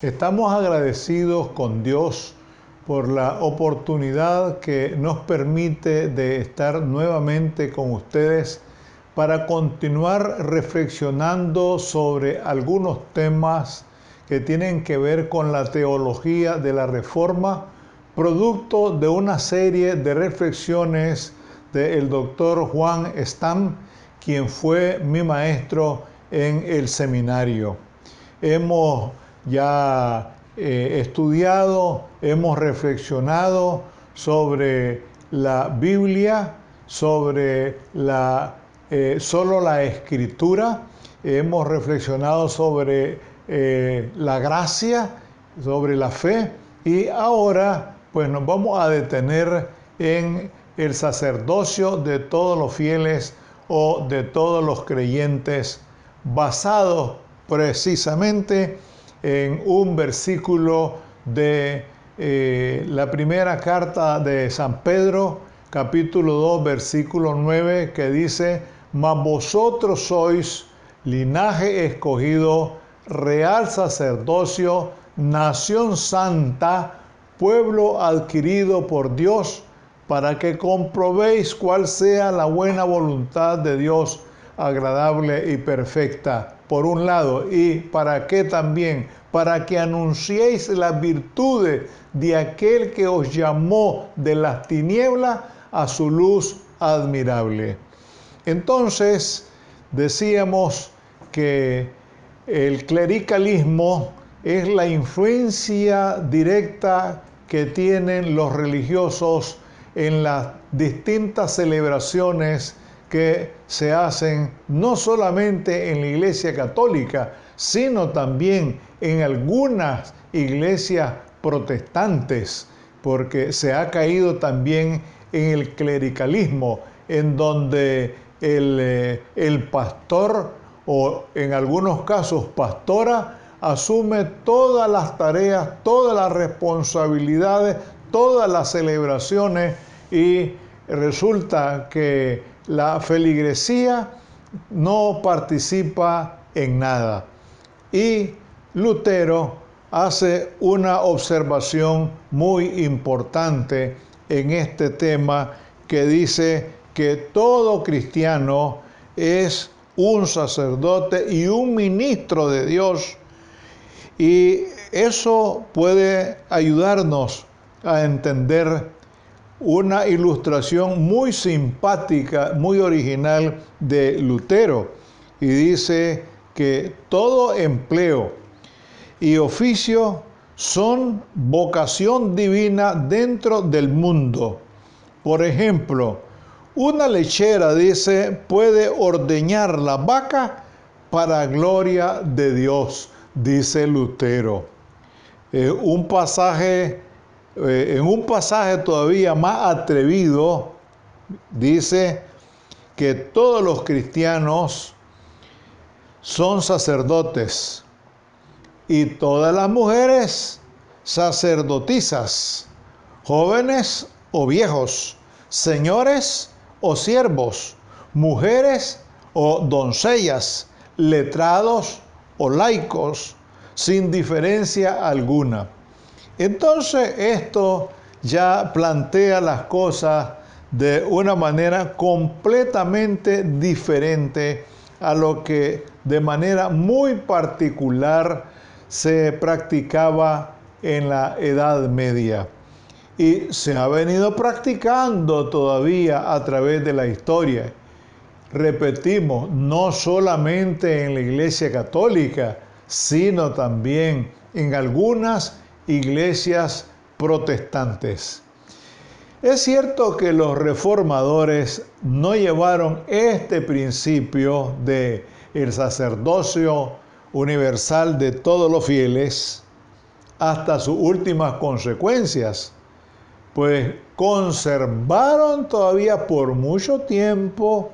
Estamos agradecidos con Dios por la oportunidad que nos permite de estar nuevamente con ustedes para continuar reflexionando sobre algunos temas que tienen que ver con la teología de la Reforma, producto de una serie de reflexiones del doctor Juan Stam, quien fue mi maestro en el seminario. Hemos ya estudiado, hemos reflexionado sobre la Biblia, sobre solo la Escritura, hemos reflexionado sobre la gracia, sobre la fe, y ahora pues nos vamos a detener en el sacerdocio de todos los fieles o de todos los creyentes, basados precisamente en un versículo de la primera carta de San Pedro, capítulo 2, versículo 9, que dice: mas vosotros sois linaje escogido, real sacerdocio, nación santa, pueblo adquirido por Dios, para que comprobéis cuál sea la buena voluntad de Dios, agradable y perfecta, por un lado, y para qué también, para que anunciéis las virtudes de aquel que os llamó de las tinieblas a su luz admirable. Entonces, decíamos que el clericalismo es la influencia directa que tienen los religiosos en las distintas celebraciones que se hacen no solamente en la Iglesia Católica, sino también en algunas iglesias protestantes, porque se ha caído también en el clericalismo, en donde el pastor, o en algunos casos pastora, asume todas las tareas, todas las responsabilidades, todas las celebraciones, y resulta que la feligresía no participa en nada. Y Lutero hace una observación muy importante en este tema, que dice que todo cristiano es un sacerdote y un ministro de Dios, y eso puede ayudarnos a entender una ilustración muy simpática, muy original de Lutero, y dice que todo empleo y oficio son vocación divina dentro del mundo. Por ejemplo, una lechera, dice, puede ordeñar la vaca para gloria de Dios, dice Lutero. En un pasaje todavía más atrevido, dice que todos los cristianos son sacerdotes y todas las mujeres sacerdotisas, jóvenes o viejos, señores o siervos, mujeres o doncellas, letrados o laicos, sin diferencia alguna. Entonces esto ya plantea las cosas de una manera completamente diferente a lo que de manera muy particular se practicaba en la Edad Media. Y se ha venido practicando todavía a través de la historia. Repetimos, no solamente en la Iglesia Católica, sino también en algunas iglesias protestantes. Es cierto que los reformadores no llevaron este principio de el sacerdocio universal de todos los fieles hasta sus últimas consecuencias, pues conservaron todavía por mucho tiempo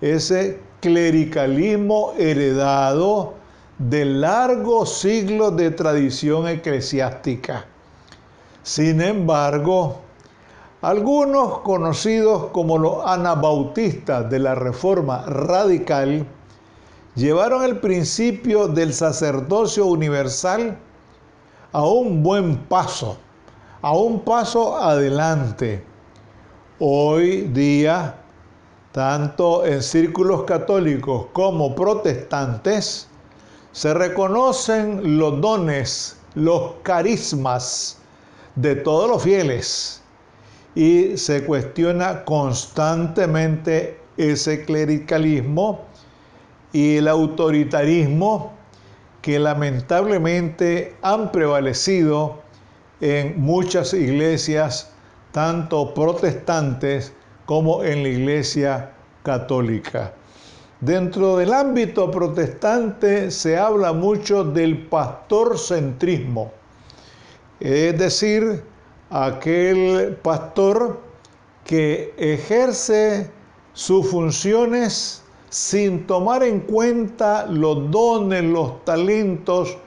ese clericalismo heredado de largos siglos de tradición eclesiástica. Sin embargo, algunos conocidos como los anabautistas de la Reforma Radical llevaron el principio del sacerdocio universal a un buen paso, a un paso adelante. Hoy día, tanto en círculos católicos como protestantes, se reconocen los dones, los carismas de todos los fieles y se cuestiona constantemente ese clericalismo y el autoritarismo que lamentablemente han prevalecido en muchas iglesias, tanto protestantes como en la iglesia católica. Dentro del ámbito protestante se habla mucho del pastorcentrismo, es decir, aquel pastor que ejerce sus funciones sin tomar en cuenta los dones, los talentos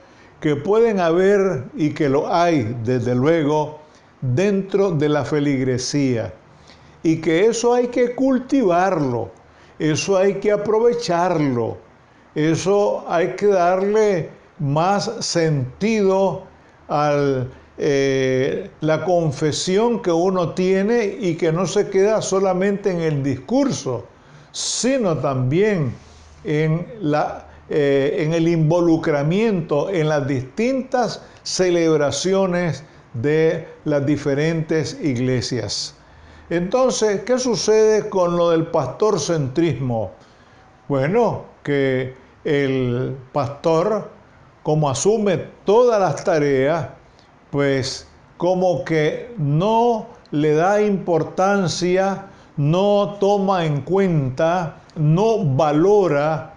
que pueden haber y que lo hay, desde luego, dentro de la feligresía. Y que eso hay que cultivarlo, eso hay que aprovecharlo, eso hay que darle más sentido a la confesión que uno tiene y que no se queda solamente en el discurso, sino también en el involucramiento en las distintas celebraciones de las diferentes iglesias. Entonces, ¿qué sucede con lo del pastorcentrismo? Bueno, que el pastor, como asume todas las tareas, pues como que no le da importancia, no toma en cuenta, no valora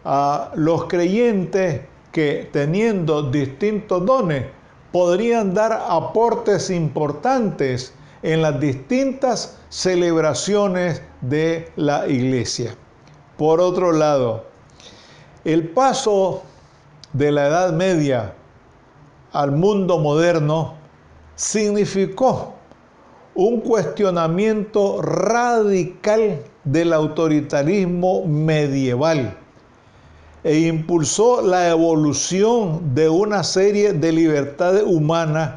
a los creyentes que, teniendo distintos dones, podrían dar aportes importantes en las distintas celebraciones de la iglesia. Por otro lado, el paso de la Edad Media al mundo moderno significó un cuestionamiento radical del autoritarismo medieval e impulsó la evolución de una serie de libertades humanas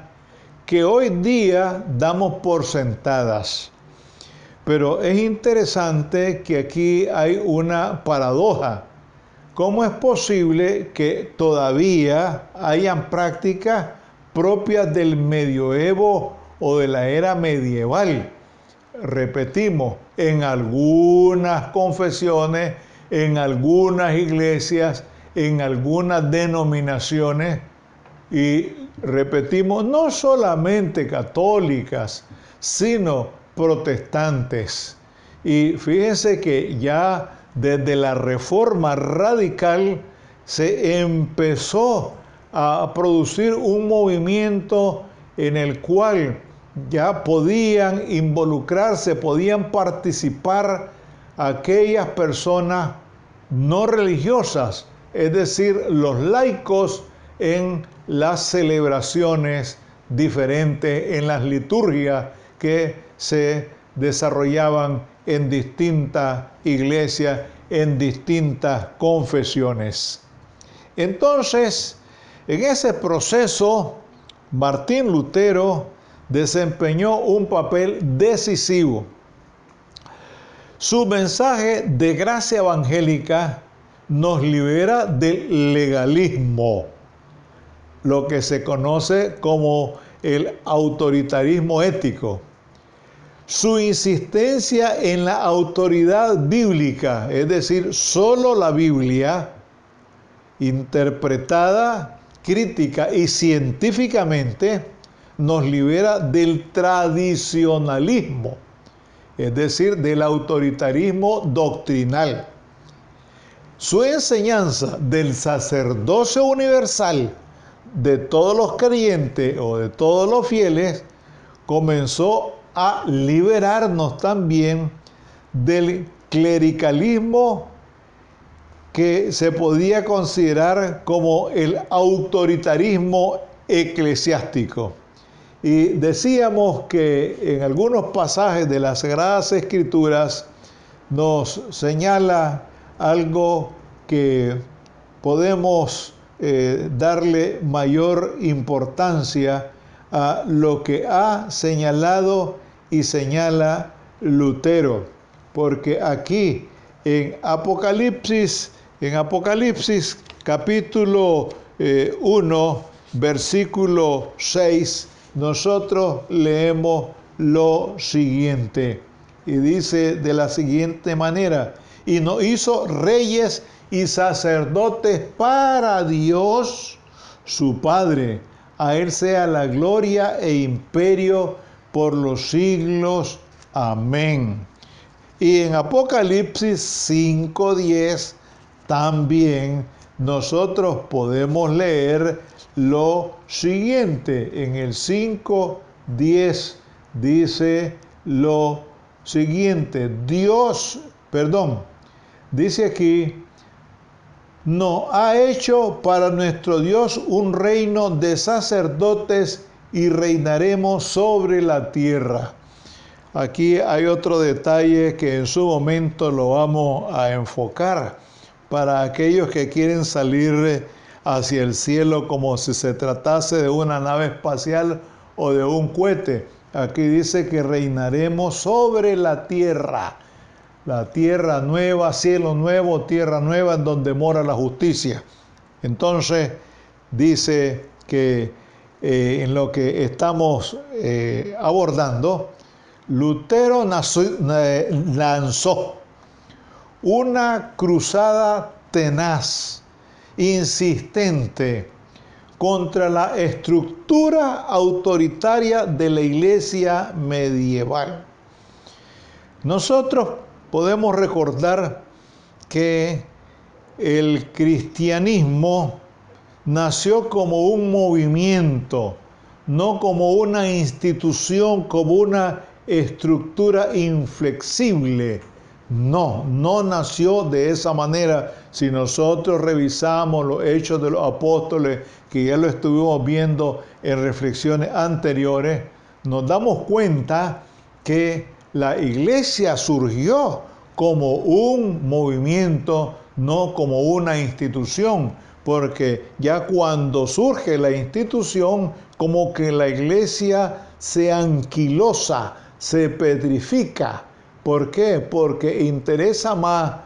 que hoy día damos por sentadas. Pero es interesante que aquí hay una paradoja. ¿Cómo es posible que todavía hayan prácticas propias del medioevo o de la era medieval? Repetimos, en algunas confesiones, en algunas iglesias, en algunas denominaciones, y repetimos, no solamente católicas, sino protestantes. Y fíjense que ya desde la Reforma Radical se empezó a producir un movimiento en el cual ya podían involucrarse, podían participar aquellas personas no religiosas, es decir, los laicos, en las celebraciones diferentes, en las liturgias que se desarrollaban en distintas iglesias, en distintas confesiones. Entonces, en ese proceso, Martín Lutero desempeñó un papel decisivo. Su mensaje de gracia evangélica nos libera del legalismo, lo que se conoce como el autoritarismo ético. Su insistencia en la autoridad bíblica, es decir, solo la Biblia, interpretada crítica y científicamente, nos libera del tradicionalismo, es decir, del autoritarismo doctrinal. Su enseñanza del sacerdocio universal de todos los creyentes o de todos los fieles comenzó a liberarnos también del clericalismo que se podía considerar como el autoritarismo eclesiástico. Y decíamos que en algunos pasajes de las Sagradas Escrituras nos señala algo que podemos darle mayor importancia a lo que ha señalado y señala Lutero, porque aquí en Apocalipsis capítulo 1, versículo 6, nosotros leemos lo siguiente, y dice de la siguiente manera: y nos hizo reyes y sacerdotes para Dios su Padre. A Él sea la gloria e imperio por los siglos. Amén. Y en Apocalipsis 5:10 también nosotros podemos leer lo siguiente. En el 5:10 dice lo siguiente. Dice aquí: nos ha hecho para nuestro Dios un reino de sacerdotes y reinaremos sobre la tierra. Aquí hay otro detalle que en su momento lo vamos a enfocar para aquellos que quieren salir hacia el cielo como si se tratase de una nave espacial o de un cohete. Aquí dice que reinaremos sobre la tierra nueva, cielo nuevo, tierra nueva en donde mora la justicia. Entonces dice que en lo que estamos abordando, Lutero lanzó una cruzada tenaz, insistente, contra la estructura autoritaria de la iglesia medieval. Nosotros podemos recordar que el cristianismo nació como un movimiento, no como una institución, como una estructura inflexible. No nació de esa manera. Si nosotros revisamos los hechos de los apóstoles, que ya lo estuvimos viendo en reflexiones anteriores, nos damos cuenta que la iglesia surgió como un movimiento, no como una institución, porque ya cuando surge la institución, como que la iglesia se anquilosa, se petrifica. ¿Por qué? Porque interesa más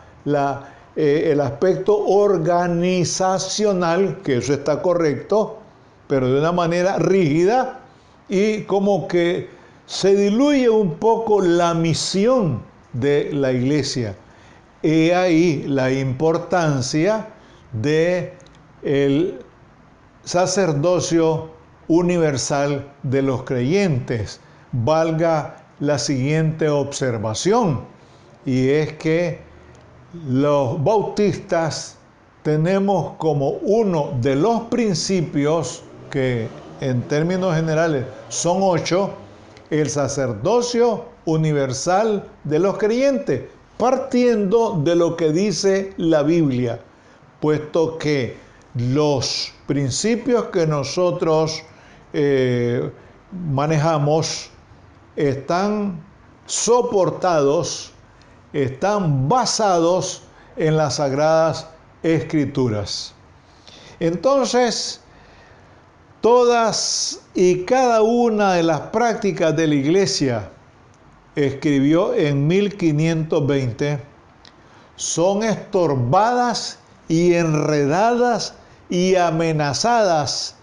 el aspecto organizacional, que eso está correcto, pero de una manera rígida, y como que se diluye un poco la misión de la iglesia. He ahí la importancia del sacerdocio universal de los creyentes. Valga la siguiente observación, y es que los bautistas tenemos como uno de los principios, que en términos generales son 8, el sacerdocio universal de los creyentes, partiendo de lo que dice la Biblia, puesto que los principios que nosotros manejamos están soportados, están basados en las Sagradas Escrituras. Entonces, todas y cada una de las prácticas de la iglesia, escribió en 1520, son estorbadas y enredadas y amenazadas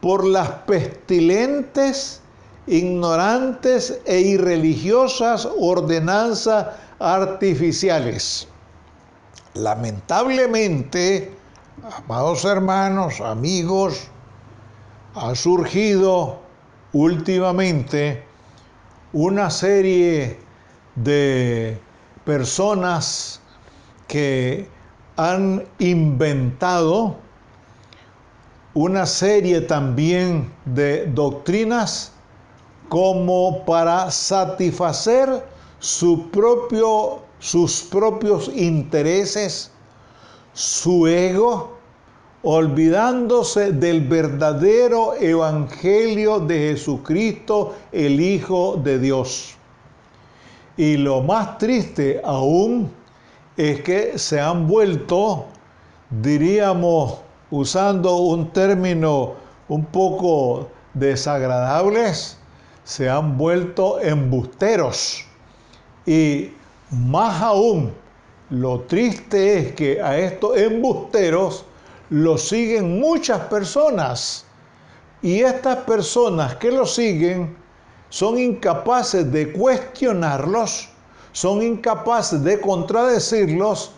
por las pestilentes, ignorantes e irreligiosas ordenanzas artificiales. Lamentablemente, amados hermanos, amigos, ha surgido últimamente una serie de personas que han inventado una serie también de doctrinas como para satisfacer sus propios intereses, su ego, olvidándose del verdadero evangelio de Jesucristo, el Hijo de Dios. Y lo más triste aún es que se han vuelto, diríamos, usando un término un poco desagradables, se han vuelto embusteros. Y más aún, lo triste es que a estos embusteros los siguen muchas personas. Y estas personas que los siguen son incapaces de cuestionarlos, son incapaces de contradecirlos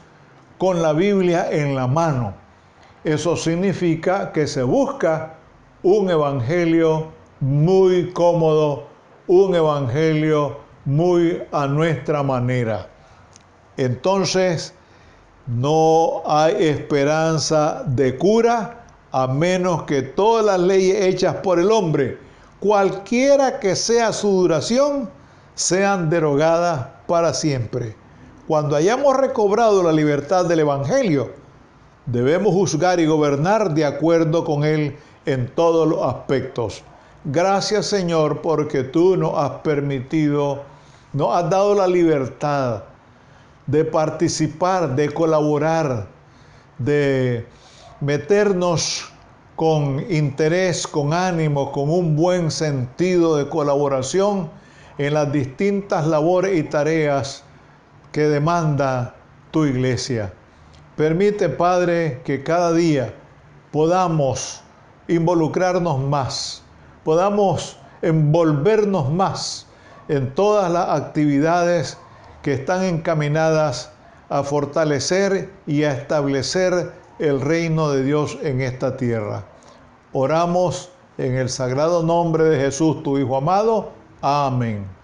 con la Biblia en la mano. Eso significa que se busca un evangelio muy cómodo, un evangelio muy a nuestra manera. Entonces, no hay esperanza de cura a menos que todas las leyes hechas por el hombre, cualquiera que sea su duración, sean derogadas para siempre. Cuando hayamos recobrado la libertad del evangelio, debemos juzgar y gobernar de acuerdo con él en todos los aspectos. Gracias, Señor, porque tú nos has permitido, nos has dado la libertad de participar, de colaborar, de meternos con interés, con ánimo, con un buen sentido de colaboración en las distintas labores y tareas que demanda tu iglesia. Permite, Padre, que cada día podamos involucrarnos más, podamos envolvernos más en todas las actividades que están encaminadas a fortalecer y a establecer el reino de Dios en esta tierra. Oramos en el sagrado nombre de Jesús, tu Hijo amado. Amén.